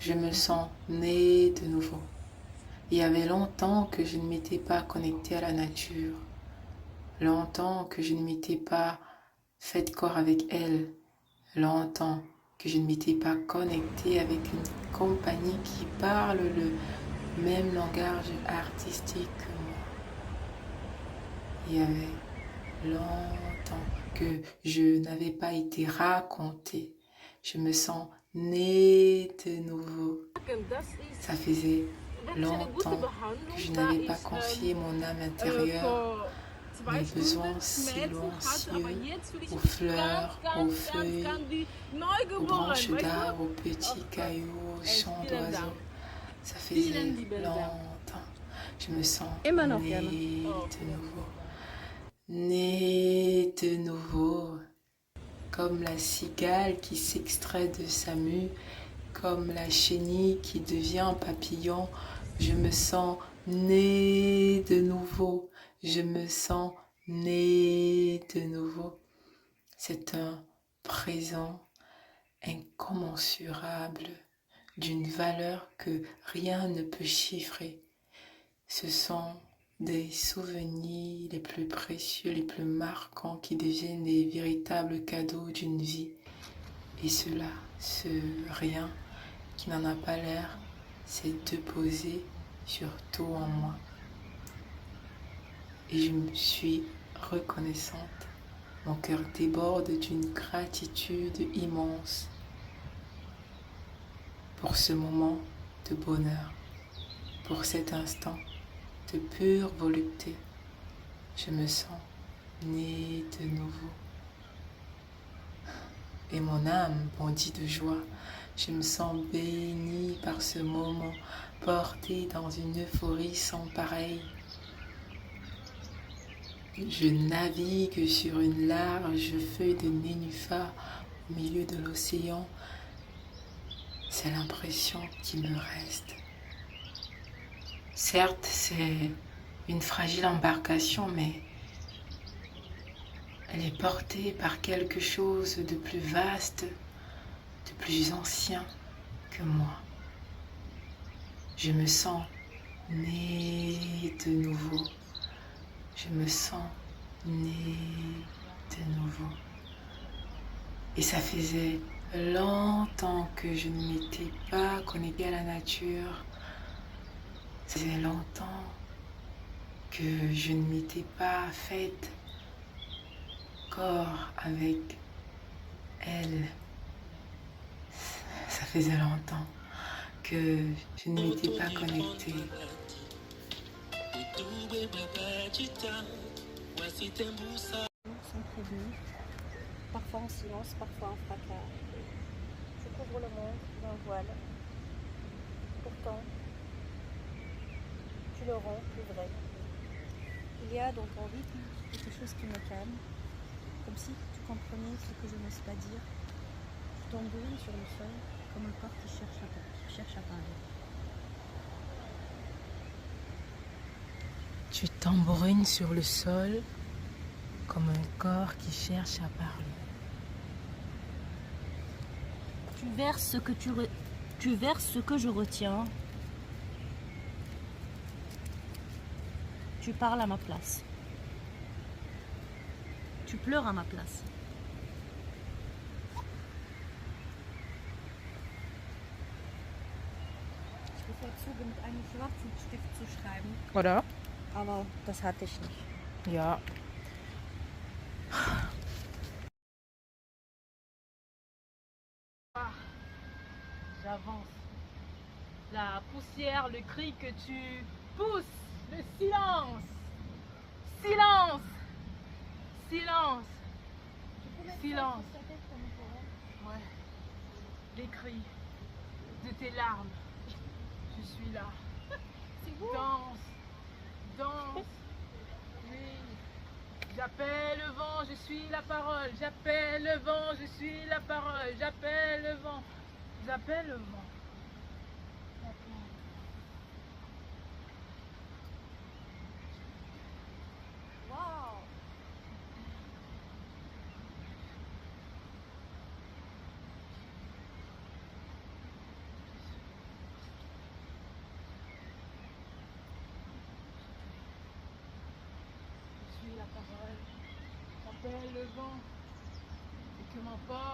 Je me sens née de nouveau. Il y avait longtemps que je ne m'étais pas connectée à la nature. Longtemps que je ne m'étais pas fait corps avec elle. Longtemps que je ne m'étais pas connectée avec une compagnie qui parle le même langage artistique que moi. Il y avait longtemps que je n'avais pas été racontée. Je me sens née de nouveau. Ça faisait longtemps que je n'avais pas confié mon âme intérieure, mes besoins silencieux aux fleurs, aux feuilles, aux branches d'arbres, aux petits cailloux, aux chants d'oiseaux. Ça faisait longtemps. Je me sens née de nouveau. Née de nouveau. Comme la cigale qui s'extrait de sa mue, comme la chenille qui devient un papillon, je me sens née de nouveau. Je me sens née de nouveau. C'est un présent incommensurable, d'une valeur que rien ne peut chiffrer. Ce sont des souvenirs les plus précieux, les plus marquants qui deviennent les véritables cadeaux d'une vie. Et cela, ce rien qui n'en a pas l'air, s'est déposé surtout en moi. Et je me suis reconnaissante. Mon cœur déborde d'une gratitude immense pour ce moment de bonheur, pour cet instant de pure volupté. Je me sens née de nouveau. Et mon âme bondit de joie. Je me sens bénie par ce moment, portée dans une euphorie sans pareille. Je navigue sur une large feuille de nénuphar au milieu de l'océan. C'est l'impression qui me reste. Certes, c'est une fragile embarcation, mais elle est portée par quelque chose de plus vaste, de plus ancien que moi. Je me sens née de nouveau. Je me sens née de nouveau. Et ça faisait longtemps que je ne m'étais pas connectée à la nature. Ça faisait longtemps que je ne m'étais pas faite corps avec elle. Ça faisait longtemps que je ne m'étais pas connectée. Sont prévenus, parfois en silence, parfois en fracas. Je couvre le monde d'un voile. Pourtant, tu le rends plus vrai. Il y a dans ton rythme quelque chose qui me calme, comme si tu comprenais ce que je n'ose pas dire. Je tambourine sur le sol comme un corps qui cherche à parler. Tu tambourines sur le sol comme un corps qui cherche à parler. Tu verses ce que je retiens. Tu parles à ma place. Tu pleures à ma place. Ich bevorzuge mit einem schwarzen Stift zu schreiben, Oder? aber das hatte ich nicht. Ja. J'avance. La poussière, le cri que tu pousses, le silence. Silence. Silence. Silence. Ouais. Les cris de tes larmes. Je suis là. Danse. Danse. Oui. J'appelle le vent, je suis la parole. J'appelle le vent, je suis la parole. J'appelle le vent. J'appelle le vent. Wow! parole. J'appelle le vent et que m'emporte